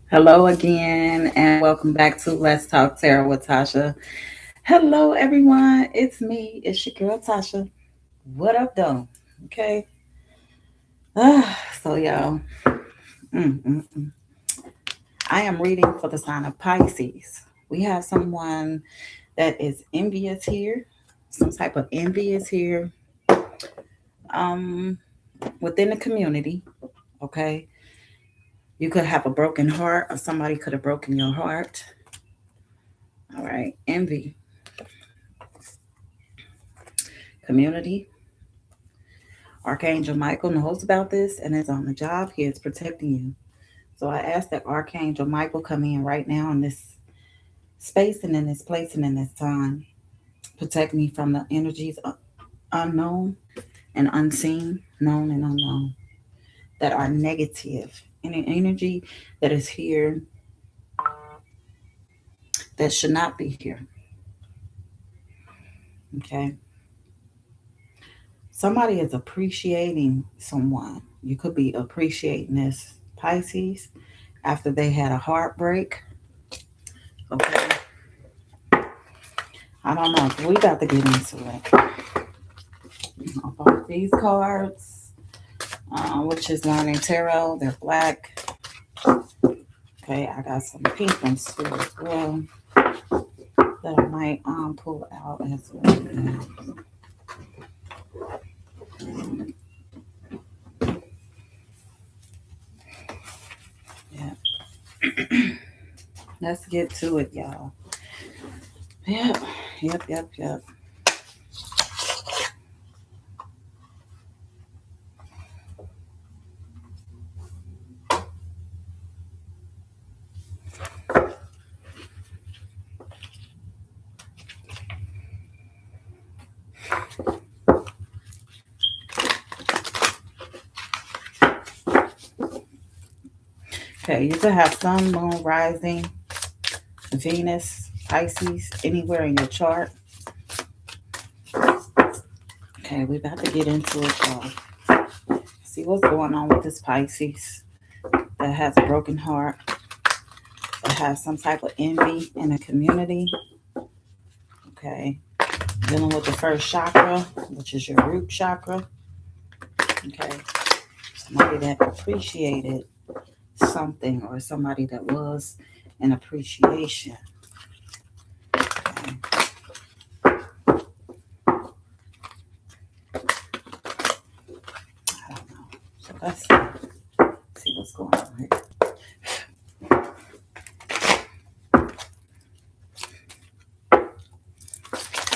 Hello again, and welcome back to Let's Talk Tarot with Tasha. Hello, everyone. It's me. It's your girl Tasha. What up, though? Okay. So, y'all, mm, mm, mm. I am reading for the sign of Pisces. We have someone that is envious here. Some type of envy is here um, within the community. Okay. You could have a broken heart, or somebody could have broken your heart. All right. Envy, community. Archangel Michael knows about this and is on the job. He is protecting you. So I ask that Archangel Michael come in right now in this space and in this place and in this time. Protect me from the energies unknown and unseen, known and unknown, that are negative. Any energy that is here that should not be here. Okay. Somebody is appreciating someone. You could be appreciating this Pisces after they had a heartbreak. Okay. I don't know. We got to get into it. I bought these cards, which is Learning Tarot. They're black. Okay, I got some pink ones too as well that I might pull out as well. Yeah, let's get to it, y'all. Yep, yep. Okay, you could have Sun, Moon, Rising, Venus, Pisces, anywhere in your chart. Okay, we're about to get into it, y'all. See what's going on with this Pisces that has a broken heart, that has some type of envy in the community. Okay, dealing with the first chakra, which is your root chakra. Okay, somebody that appreciated something or somebody that was an appreciation. Okay. I don't know. So let's see what's going on here.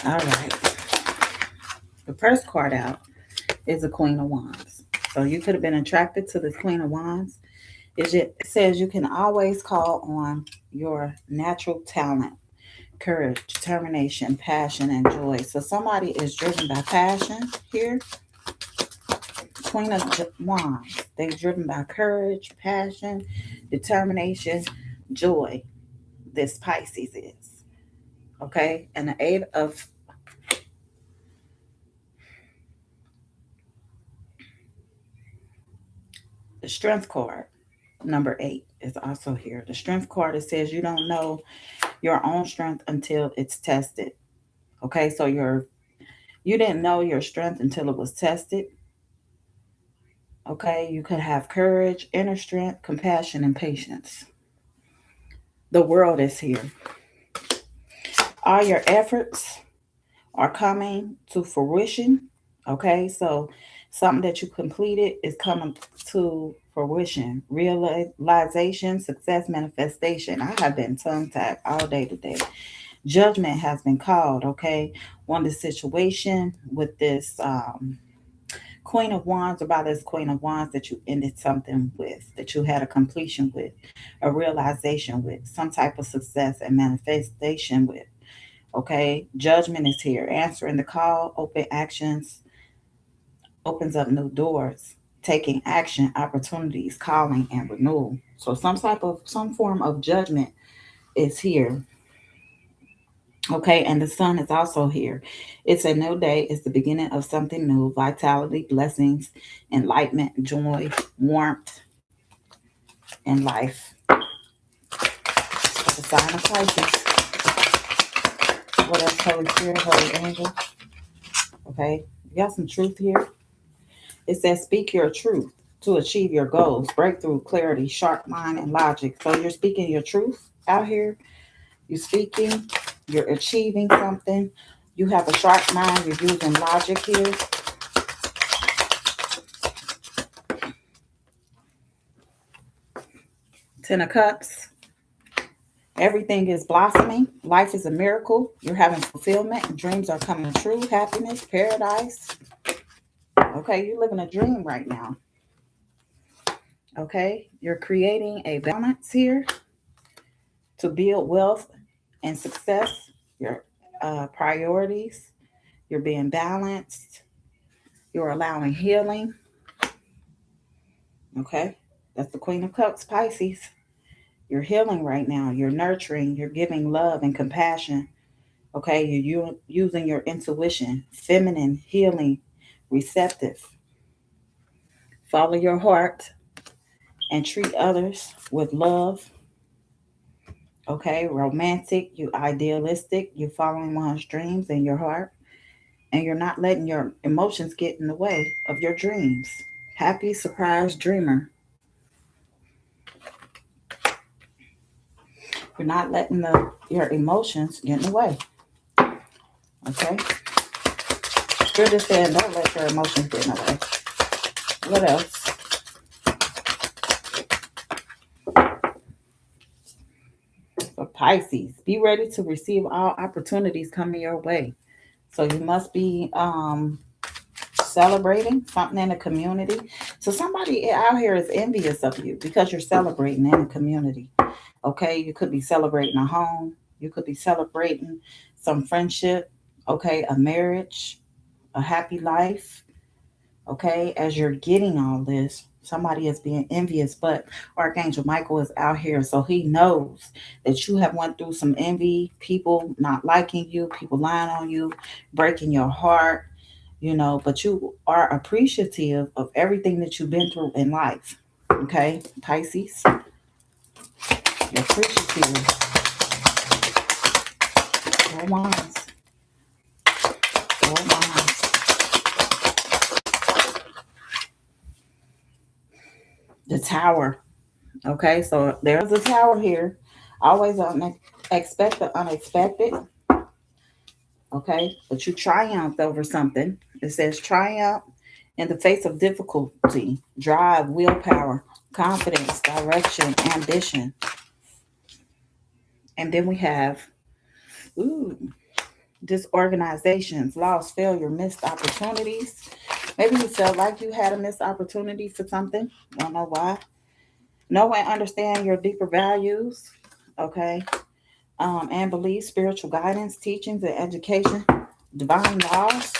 All right. The first card out is the Queen of Wands. So you could have been attracted to this Queen of Wands. It says you can always call on your natural talent, courage, determination, passion, and joy. So somebody is driven by passion here. Queen of Wands. They're driven by courage, passion, determination, joy. This Pisces is. Okay? And the Eight of the Strength card, number 8, is also here. The Strength card, it says you don't know your own strength until it's tested. Okay? So you didn't know your strength until it was tested. Okay? You could have courage, inner strength, compassion, and patience. The world is here. All your efforts are coming to fruition. Okay, so something that you completed is coming to fruition, realization, success, manifestation. I have been tongue tied all day today. Judgment has been called. Okay, on the situation with this Queen of Wands, about this Queen of Wands that you ended something with, that you had a completion with, a realization with, some type of success and manifestation with. Okay, judgment is here. Answering the call, open actions, opens up new doors. Taking action, opportunities, calling, and renewal. So some form of judgment is here. Okay, and the sun is also here. It's a new day. It's the beginning of something new. Vitality, blessings, enlightenment, joy, warmth, and life. sign of Pisces. What else, Holy Spirit, Holy Angel? Okay, you got some truth here. It says, speak your truth to achieve your goals, breakthrough, clarity, sharp mind, and logic. So you're speaking your truth out here. You're speaking, you're achieving something. You have a sharp mind. You're using logic here. Ten of Cups. Everything is blossoming. Life is a miracle. You're having fulfillment. Dreams are coming true. Happiness, paradise. Okay, you're living a dream right now. Okay, you're creating a balance here to build wealth and success. Your priorities. You're being balanced. You're allowing healing. Okay, that's the Queen of Cups, Pisces. You're healing right now. You're nurturing. You're giving love and compassion. Okay, you're using your intuition, feminine, healing, receptive. Follow your heart and treat others with love. Okay, romantic, you idealistic, you're following one's dreams in your heart, and you're not letting your emotions get in the way of your dreams. Happy, surprise dreamer. You're not letting your emotions get in the way. Okay? You're just saying don't let your emotions get in the way. What else? For Pisces, be ready to receive all opportunities coming your way. So you must be celebrating something in the community. So somebody out here is envious of you because you're celebrating in the community. Okay, you could be celebrating a home. You could be celebrating some friendship. Okay, a marriage, a happy life. Okay, as you're getting all this, somebody is being envious, but Archangel Michael is out here, so he knows that you have went through some envy, people not liking you, people lying on you, breaking your heart, but you are appreciative of everything that you've been through in life. Okay, Pisces, you're appreciative. Four wands. Four wands. The Tower. Okay, so there's a tower here. Always expect the unexpected. Okay, but you triumphed over something. It says triumph in the face of difficulty, drive, willpower, confidence, direction, ambition. And then we have ooh, disorganizations, loss, failure, missed opportunities. Maybe you felt like you had a missed opportunity for something. Don't know why. Know and understand your deeper values. Okay. And believe spiritual guidance, teachings, and education, divine laws.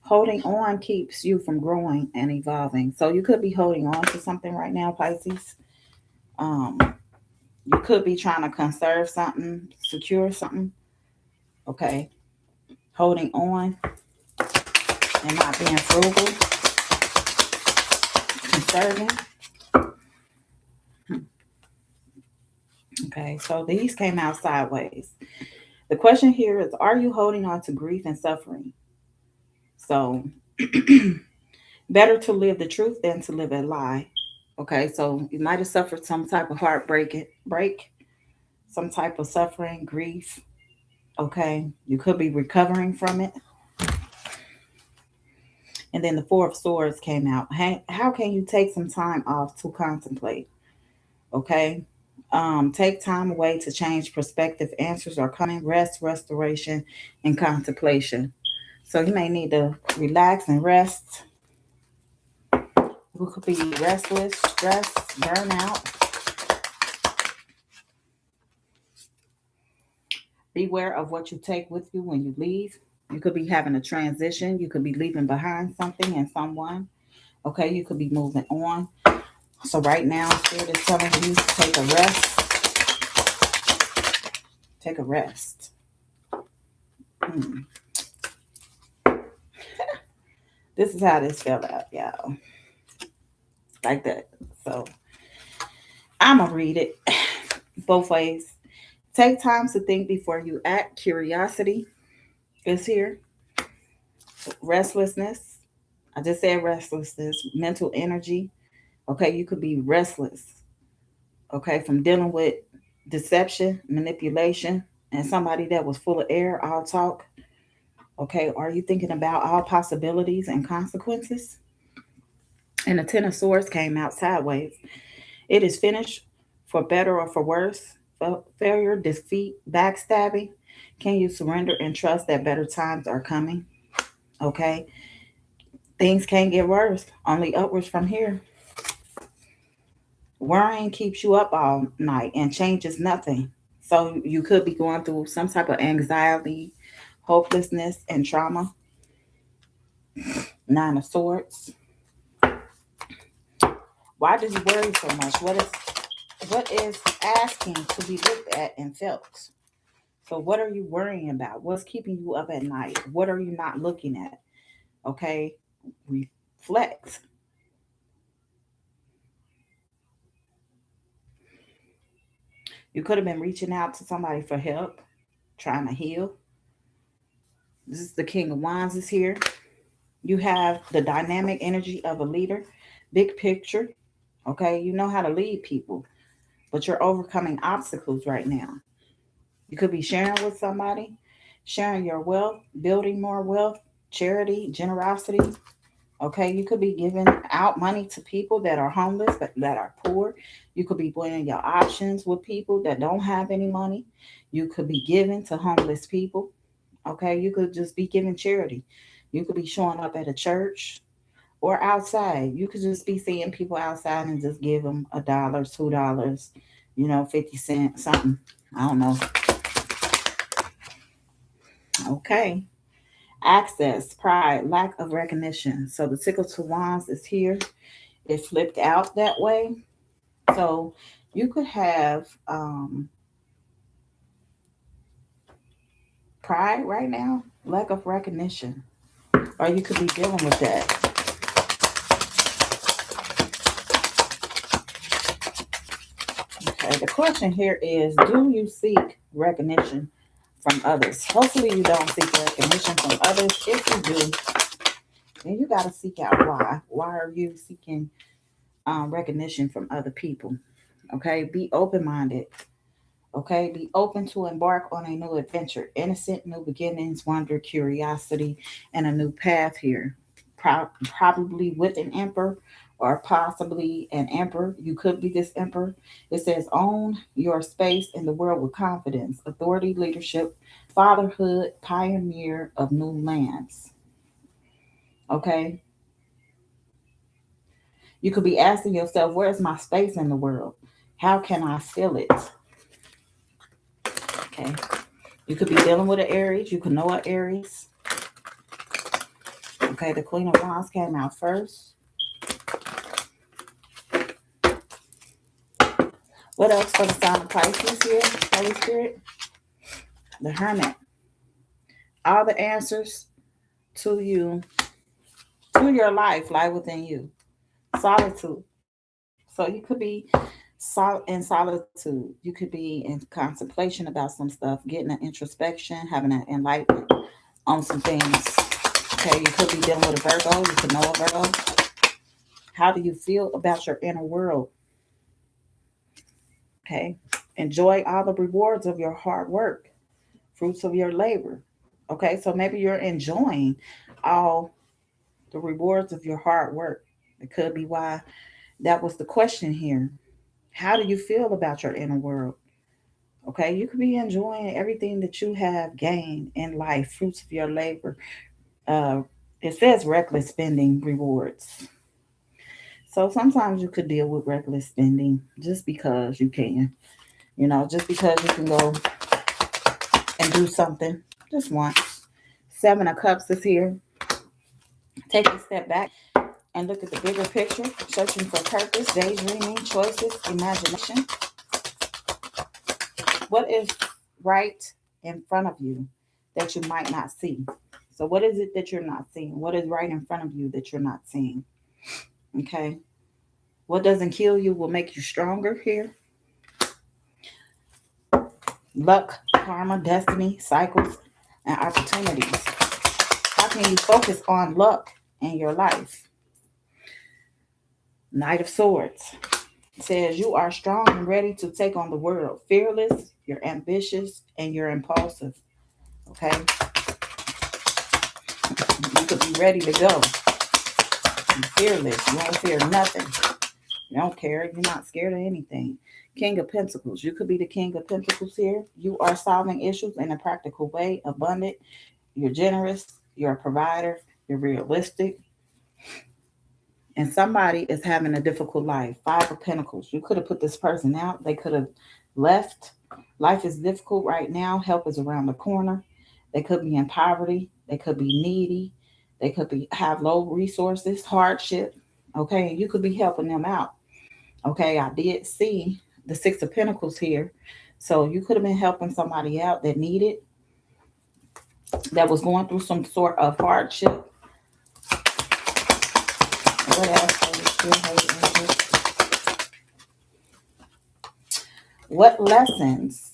Holding on keeps you from growing and evolving. So you could be holding on to something right now, Pisces. Um, you could be trying to conserve something, secure something. Okay. Holding on and not being frugal, conserving. Okay. So these came out sideways. The question here is, are you holding on to grief and suffering? So better to live the truth than to live a lie. Okay, so you might have suffered some type of break, some type of suffering, grief. Okay, you could be recovering from it. And then the Four of Swords came out. How can you take some time off to contemplate? Okay, take time away to change perspective. Answers are coming. Rest, restoration, and contemplation. So you may need to relax and rest. You could be restless, stressed, burnout. Beware of what you take with you when you leave. You could be having a transition. You could be leaving behind something and someone. Okay, you could be moving on. So right now, Spirit is telling you to take a rest. Take a rest. Hmm. This is how this fell out, y'all. Like that. So I'm going to read it both ways. Take time to think before you act. Curiosity is here. Restlessness. I just said restlessness. Mental energy. Okay, you could be restless. Okay, from dealing with deception, manipulation, and somebody that was full of air, all talk. Okay, are you thinking about all possibilities and consequences? And the Ten of Swords came out sideways. It is finished for better or for worse. Failure, defeat, backstabbing. Can you surrender and trust that better times are coming? Okay, things can't get worse, only upwards from here. Worrying keeps you up all night and changes nothing. So you could be going through some type of anxiety, hopelessness, and trauma. Nine of Swords. Why do you worry so much? What is asking to be looked at and felt? So what are you worrying about? What's keeping you up at night? What are you not looking at? Okay, reflect. You could have been reaching out to somebody for help, trying to heal. This is the King of Wands is here. You have the dynamic energy of a leader, big picture. Okay, you know how to lead people, but you're overcoming obstacles right now. You could be sharing with somebody, sharing your wealth, building more wealth, charity, generosity. Okay, you could be giving out money to people that are homeless, that are poor. You could be putting your options with people that don't have any money. You could be giving to homeless people. Okay, you could just be giving charity. You could be showing up at a church or outside. You could just be seeing people outside and just give them $1, $2, 50 cents, something. I don't know. Okay. Access, pride, lack of recognition. So the Sickle to Wands is here. It flipped out that way. So you could have pride right now, lack of recognition, or you could be dealing with that. Okay, the question here is, do you seek recognition from others? Hopefully you don't seek recognition from others. If you do, then you got to seek out why. Why are you seeking recognition from other people? Okay, be open minded. Okay, be open to embark on a new adventure, innocent new beginnings, wonder, curiosity, and a new path here. Probably with an emperor or possibly an emperor. You could be this emperor. It says, own your space in the world with confidence, authority, leadership, fatherhood, pioneer of new lands. Okay, you could be asking yourself, where's my space in the world? How can I fill it? Okay. You could be dealing with an Aries. You could know an Aries. Okay, the Queen of Wands came out first. What else for the sign of Pisces here, Holy Spirit? The Hermit. All the answers to you, to your life, lie within you. Solitude. So you could be in solitude. You could be in contemplation about some stuff, getting an introspection, having an enlightenment on some things. Okay, you could be dealing with a Virgo. You could know a Virgo. How do you feel about your inner world? Okay, enjoy all the rewards of your hard work, fruits of your labor. Okay, so maybe you're enjoying all the rewards of your hard work. It could be why that was the question here. How do you feel about your inner world? Okay, you could be enjoying everything that you have gained in life, fruits of your labor. Uh, it says reckless spending rewards. So sometimes you could deal with reckless spending just because you can. Just because you can go and do something just once. Seven of Cups is here. Take a step back and look at the bigger picture. Searching for purpose, daydreaming, choices, imagination. What is right in front of you that you might not see? So what is it that you're not seeing? What is right in front of you that you're not seeing? Okay. What doesn't kill you will make you stronger here. Luck, karma, destiny, cycles, and opportunities. How can you focus on luck in your life? Knight of Swords says you are strong and ready to take on the world. Fearless, you're ambitious, and you're impulsive. Okay? You could be ready to go. You're fearless. You don't fear nothing. You don't care. You're not scared of anything. King of Pentacles. You could be the King of Pentacles here. You are solving issues in a practical way, abundant. You're generous. You're a provider. You're realistic. And somebody is having a difficult life. Five of Pentacles. You could have put this person out. They could have left. Life is difficult right now. Help is around the corner. They could be in poverty. They could be needy. They could be have low resources, hardship. Okay, and you could be helping them out. Okay, I did see the Six of Pentacles here. So you could have been helping somebody out that needed, that was going through some sort of hardship. What else? What lessons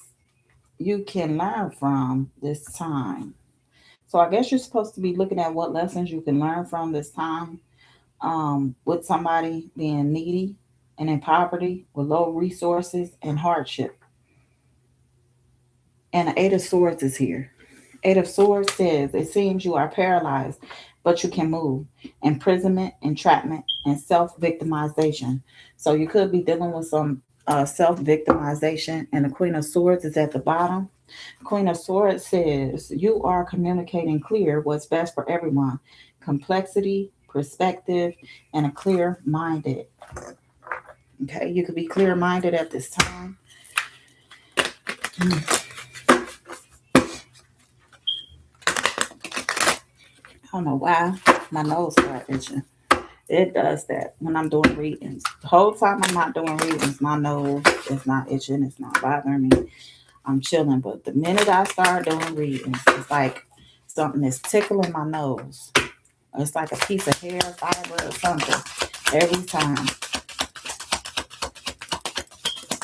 you can learn from this time? So I guess you're supposed to be looking at what lessons you can learn from this time, with somebody being needy and in poverty with low resources and hardship. And the Eight of Swords is here. Eight of Swords says, it seems you are paralyzed, but you can move. Imprisonment, entrapment, and self-victimization. So you could be dealing with some self-victimization. And the Queen of Swords is at the bottom. Queen of Swords says, you are communicating clear what's best for everyone. Complexity, perspective, and a clear-minded. Okay, you could be clear-minded at this time. I don't know why my nose started itching. It does that when I'm doing readings. The whole time I'm not doing readings, my nose is not itching. It's not bothering me. I'm chilling. But the minute I start doing readings, it's like something is tickling my nose. It's like a piece of hair, fiber, or something. Every time.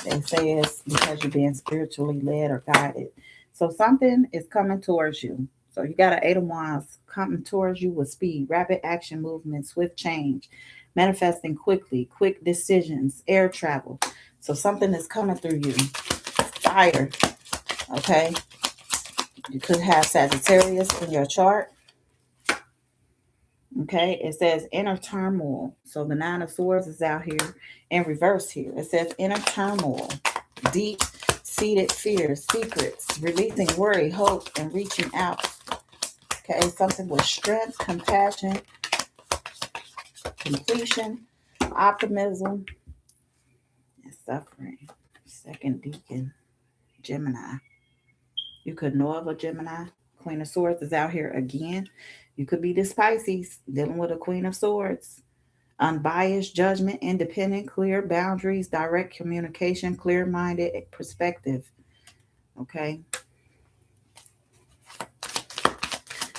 They say it's because you're being spiritually led or guided. So something is coming towards you. So you got an Eight of Wands coming towards you with speed, rapid action movement, swift change, manifesting quickly, quick decisions, air travel. So something is coming through you. Fire. Okay. You could have Sagittarius in your chart. Okay. It says inner turmoil. So the Nine of Swords is out here in reverse here. It says inner turmoil. Deep seated fears, secrets, releasing worry, hope, and reaching out. Okay, something with strength, compassion, completion, optimism, and suffering. Second deacon, Gemini. You could know of a Gemini. Queen of Swords is out here again. You could be this Pisces dealing with a Queen of Swords. Unbiased judgment, independent, clear boundaries, direct communication, clear minded perspective. Okay.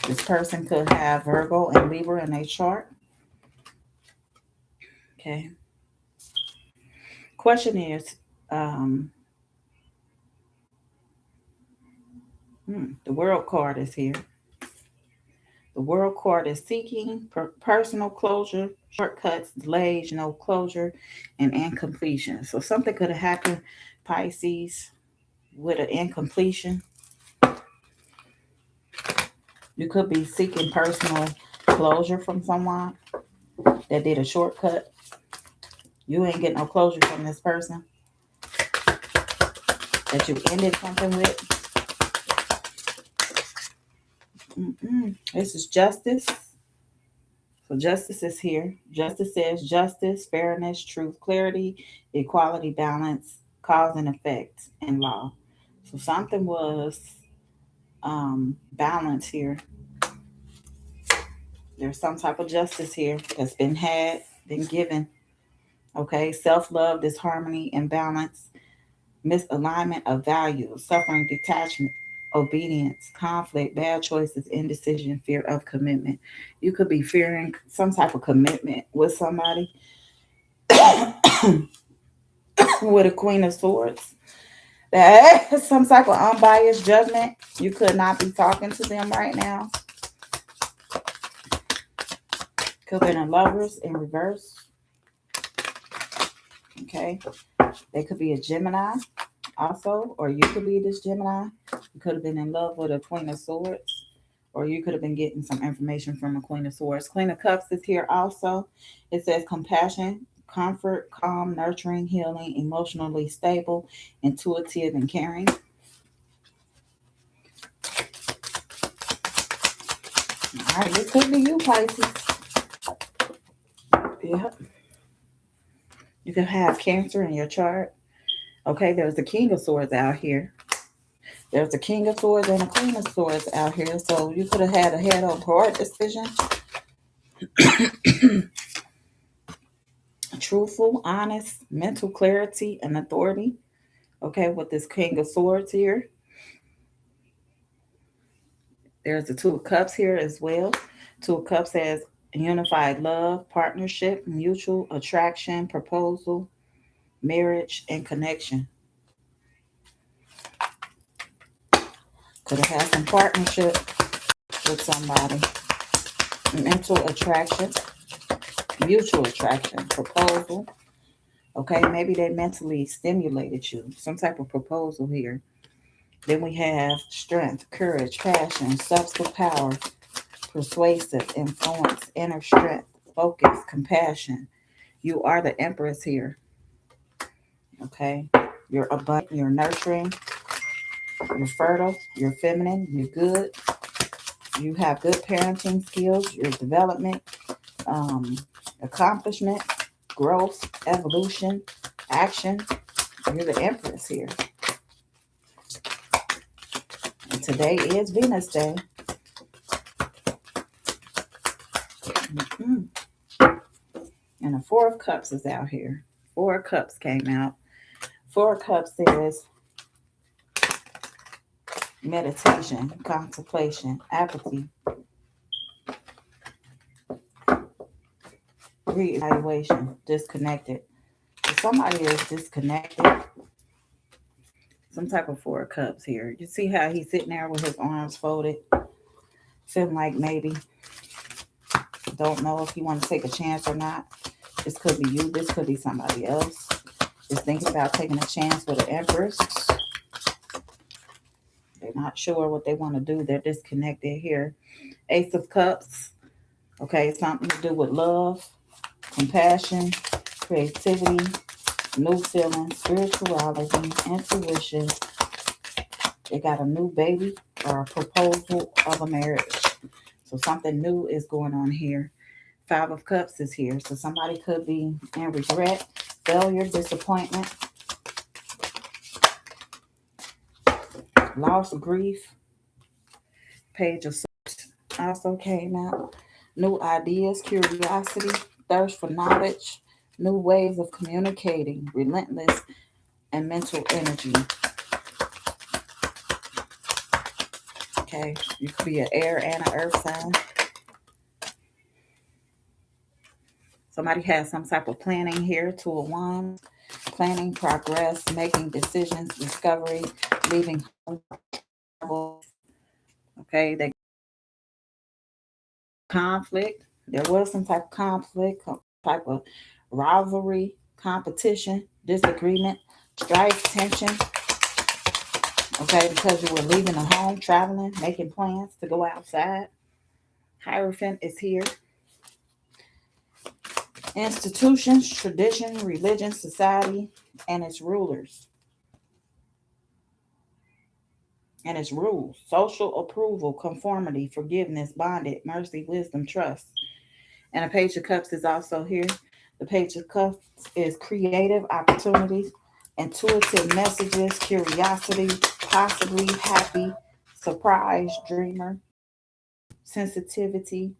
This person could have Virgo and Libra in their chart. Okay. Question is, um, the World card is here. The World card is seeking personal closure, shortcuts, delays, no closure, and incompletion. So something could have happened, Pisces, with an incompletion. You could be seeking personal closure from someone that did a shortcut. You ain't getting no closure from this person that you ended something with. This is justice. So justice is here. Justice says justice, fairness, truth, clarity, equality, balance, cause and effect, and law. So something was balance here. There's some type of justice here that's been had, been given. Okay, self-love, disharmony, imbalance, misalignment of values, suffering, detachment, obedience, conflict, bad choices, indecision, fear of commitment. You could be fearing some type of commitment with somebody with a Queen of Swords. That some type of unbiased judgment. You could not be talking to them right now. Could have been in lovers in reverse. Okay. They could be a Gemini also, or you could be this Gemini. You could have been in love with a Queen of Swords, or you could have been getting some information from a Queen of Swords. Queen of Cups is here also. It says compassion, comfort, calm, nurturing, healing, emotionally stable, intuitive, and caring. All right, this could be you, Pisces. Yep. You could have Cancer in your chart. Okay, there's the King of Swords out here. There's a King of Swords and a Queen of Swords out here. So you could have had a head of heart decision. Truthful, honest, mental clarity, and authority. Okay, with this King of Swords here. There's the Two of Cups here as well. Two of Cups has unified love, partnership, mutual attraction, proposal, marriage, and connection. Could have had some partnership with somebody. Mental attraction, mutual attraction, proposal. Okay, maybe they mentally stimulated you. Some type of proposal here. Then we have strength, courage, passion, substance power, persuasive, influence, inner strength, focus, compassion. You are the Empress here. Okay, you're abundant, you're nurturing, you're fertile, you're feminine, you're good. You have good parenting skills, your development, accomplishment, growth, evolution, action. You're the Empress here. And today is Venus Day. And the Four of Cups is out here. Four of Cups came out. Four of Cups says meditation, contemplation, apathy, reevaluation, disconnected. If somebody is disconnected, some type of Four of Cups here. You see how he's sitting there with his arms folded, feeling like maybe don't know if he want to take a chance or not. This could be you. This could be somebody else. Just thinking about taking a chance with an Empress. They're not sure what they want to do. They're disconnected here. Ace of Cups. Okay, something to do with love, compassion, creativity, new feelings, spirituality, intuition. They got a new baby or a proposal of a marriage. So something new is going on here. Five of Cups is here. So somebody could be in regret, failure, disappointment, loss, grief. Page of Swords also came out. New ideas, curiosity, thirst for knowledge, new ways of communicating, relentless, and mental energy. Okay, you could be an air and an earth sign. Somebody has some type of planning here. Two of Wands, planning, progress, making decisions, discovery, leaving home. Okay, they conflict. There was some type of conflict, type of rivalry, competition, disagreement, strife, tension. Okay, because you were leaving the home, traveling, making plans to go outside. Hierophant is here. Institutions, tradition, religion, society, and its rulers and its rules. Social approval, conformity, forgiveness, bondage, mercy, wisdom, trust. And a Page of Cups is also here. The Page of Cups is creative opportunities, intuitive messages, curiosity, possibly happy, surprise, dreamer, sensitivity,